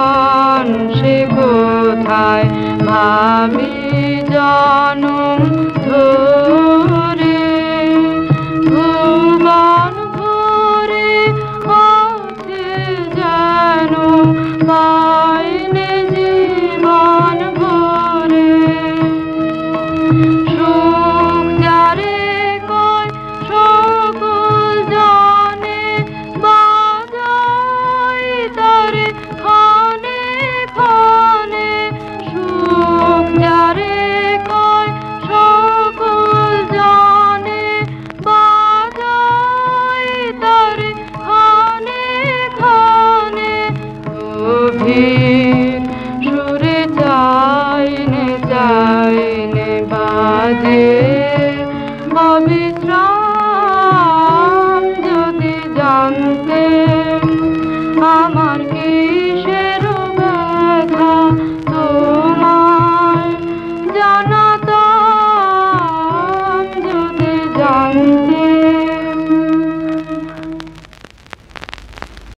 জীবন সে কোথায় ভাবি জনম ধরে ভুবন ভরে আছে যেন পাইনে জীবন ভরে সুখ যারে কয় সকল জানে বাজাই তারে ক্ষণে ক্ষণে সুখ যারে কয় সকল জানে বাজাই তারে ক্ষণে ক্ষণে গভীর সুরে চাইনে চাইনে বাজে অবিশ্রাম যদি জানতে আমার কি